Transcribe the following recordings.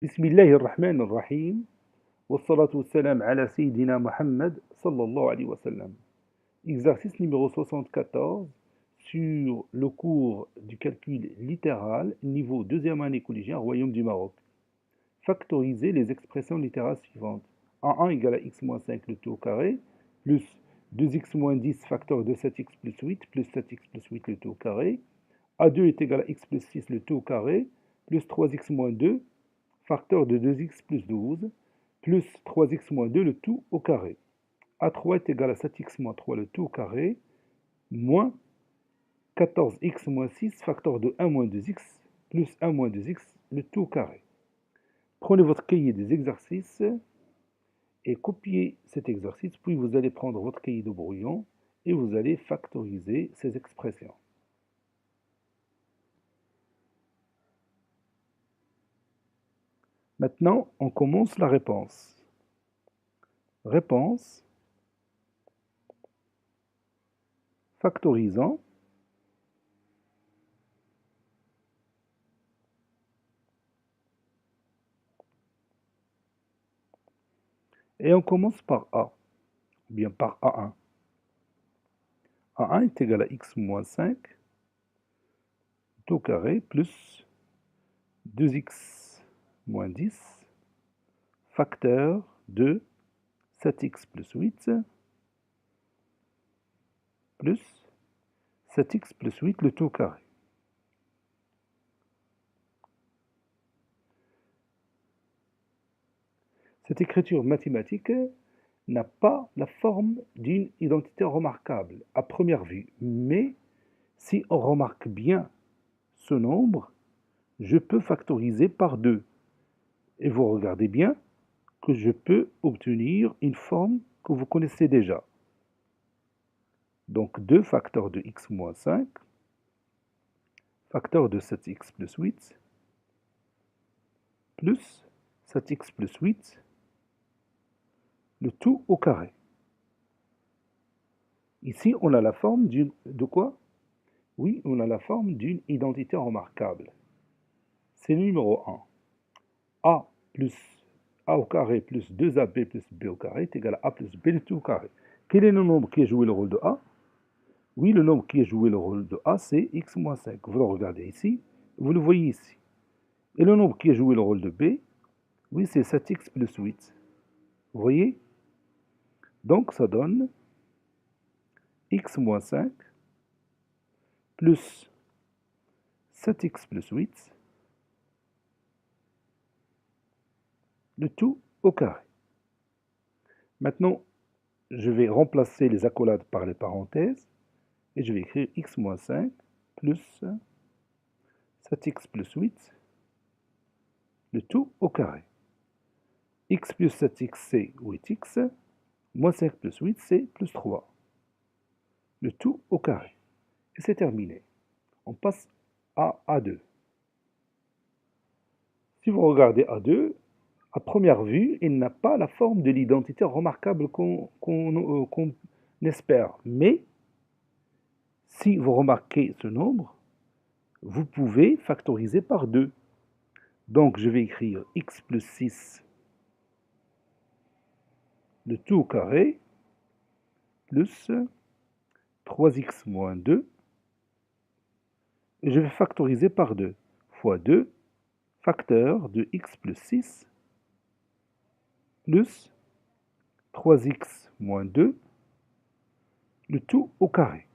بسم الله الرحمن الرحيم والصلاة والسلام على سيدنا Mohammed sallallahu alayhi wa sallam. Exercice numéro 74 sur le cours du calcul littéral, niveau deuxième année collégien, Royaume du Maroc. Factoriser les expressions littérales suivantes. A1 égale à x moins 5 le tout au carré, plus 2x moins 10 facteur de 7x plus 8, plus 7x plus 8 le tout au carré. A2 est égal à x plus 6 le tout au carré, plus 3x moins 2 facteur de 2x plus 12, plus 3x moins 2 le tout au carré. A3 est égal à 7x moins 3 le tout au carré, moins 14x moins 6 facteur de 1 moins 2x, plus 1 moins 2x le tout au carré. Prenez votre cahier des exercices et copiez cet exercice, puis vous allez prendre votre cahier de brouillon et vous allez factoriser ces expressions. Maintenant, on commence la réponse. Réponse, factorisant. Et on commence par A, ou bien par A1. A1 est égal à x moins 5, tout au carré, plus 2x moins 10, facteur de 7x plus 8, plus 7x plus 8, le tout au carré. Cette écriture mathématique n'a pas la forme d'une identité remarquable à première vue, mais si on remarque bien ce nombre, je peux factoriser par 2. Et vous regardez bien que je peux obtenir une forme que vous connaissez déjà. Donc 2 facteurs de x moins 5, facteur de 7x plus 8, plus 7x plus 8, le tout au carré. Ici, on a la forme de quoi? Oui, on a la forme d'une identité remarquable. C'est le numéro 1. A plus A au carré plus 2AB plus B au carré est égal à A plus B le tout au carré. Quel est le nombre qui a joué le rôle de A? Oui, le nombre qui a joué le rôle de A, c'est x moins 5. Vous le regardez ici, vous le voyez ici. Et le nombre qui a joué le rôle de B, oui, c'est 7x plus 8. Vous voyez? Donc, ça donne x moins 5 plus 7x plus 8, le tout au carré. Maintenant, je vais remplacer les accolades par les parenthèses et je vais écrire x moins 5 plus 7x plus 8, le tout au carré. X plus 7x, c'est 8x, moins 5 plus 8, c'est plus 3. Le tout au carré. Et c'est terminé. On passe à A2. Si vous regardez A2, à première vue, il n'a pas la forme de l'identité remarquable qu'on espère. Mais, si vous remarquez ce nombre, vous pouvez factoriser par 2. Donc, je vais écrire x plus 6, le tout au carré, plus 3x moins 2, et je vais factoriser par 2, fois 2, facteur de x plus 6, plus 3x moins 2, le tout au carré.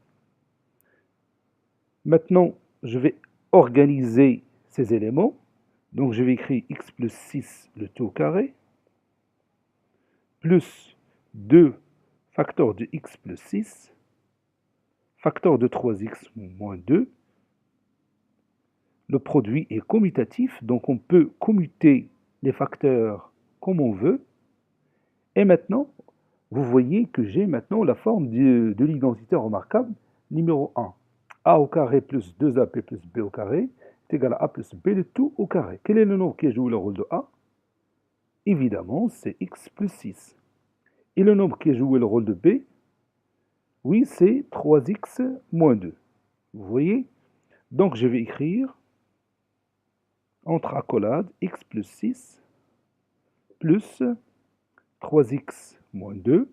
Maintenant, je vais organiser ces éléments. Donc, je vais écrire x plus 6, le tout au carré, plus 2 facteur de x plus 6, facteur de 3x moins 2. Le produit est commutatif, donc on peut commuter les facteurs comme on veut. Et maintenant, vous voyez que j'ai maintenant la forme de l'identité remarquable numéro 1. A au carré plus 2AB plus B au carré est égal à A plus B le tout au carré. Quel est le nombre qui joue le rôle de A? Évidemment, c'est x plus 6. Et le nombre qui a joué le rôle de B? Oui, c'est 3x moins 2. Vous voyez? Donc, je vais écrire Entre accolades, x plus 6 plus 3x moins 2,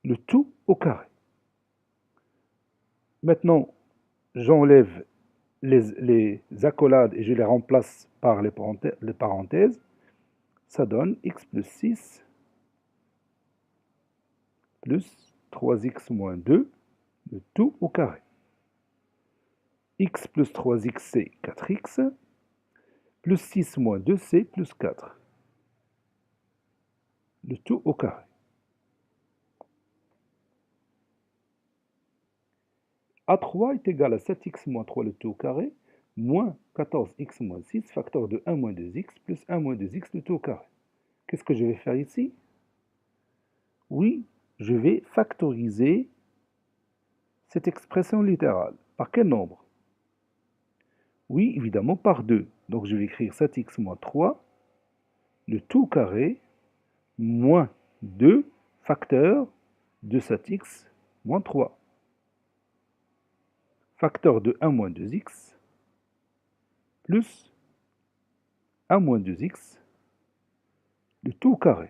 le tout au carré. Maintenant, j'enlève les accolades et je les remplace par les parenthèses. Ça donne x plus 6 plus 3x moins 2, le tout au carré. X plus 3x, c'est 4x, plus 6 moins 2, c'est plus 4. Le tout au carré. A3 est égal à 7x moins 3, le tout au carré, moins 14x moins 6, facteur de 1 moins 2x, plus 1 moins 2x, le tout au carré. Qu'est-ce que je vais faire ici? Oui, je vais factoriser cette expression littérale. Par quel nombre? Oui, évidemment, par 2. Donc je vais écrire 7x moins 3, le tout carré, moins 2, facteur de 7x moins 3. Facteur de 1 moins 2x, plus 1 moins 2x, le tout carré.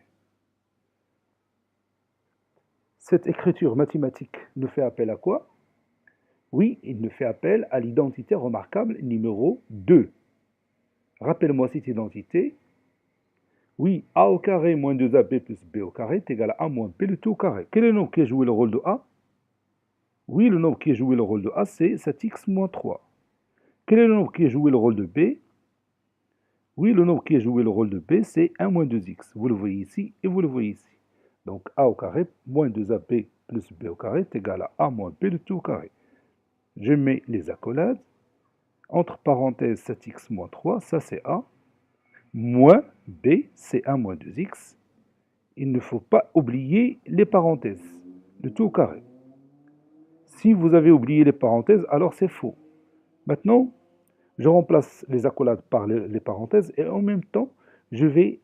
Cette écriture mathématique nous fait appel à quoi? Oui, il nous fait appel à l'identité remarquable numéro 2. Rappelle-moi cette identité. Oui, a au carré moins 2ab plus b au carré est égal à a moins b, le tout au carré. Quel est le nombre qui a joué le rôle de a? Oui, le nombre qui a joué le rôle de a, c'est 7x moins 3. Quel est le nombre qui a joué le rôle de b? Oui, le nombre qui a joué le rôle de b, c'est 1 moins 2x. Vous le voyez ici et vous le voyez ici. Donc a au carré moins 2ab plus b au carré est égal à a moins b, le tout au carré. Je mets les accolades. Entre parenthèses 7x moins 3, ça c'est a. Moins b, c'est 1 moins 2x. Il ne faut pas oublier les parenthèses. Le tout au carré. Si vous avez oublié les parenthèses, alors c'est faux. Maintenant, je remplace les accolades par les parenthèses et en même temps, je vais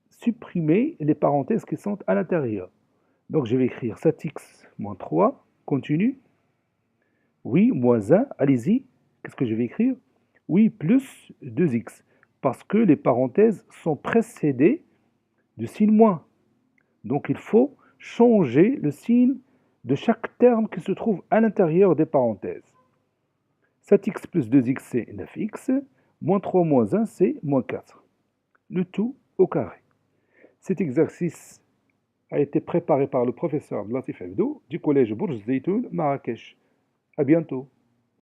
supprimer les parenthèses qui sont à l'intérieur. Donc je vais écrire 7x moins 3, continue. Oui, moins 1, allez-y. Qu'est-ce que je vais écrire? Oui, plus 2x. Parce que les parenthèses sont précédées du signe moins. Donc il faut changer le signe de chaque terme qui se trouve à l'intérieur des parenthèses. 7x plus 2x, c'est 9x. Moins 3 moins 1, c'est moins 4. Le tout au carré. Cet exercice a été préparé par le professeur Latif Abdou du collège Bourj Zeytoun, Marrakech. À bientôt.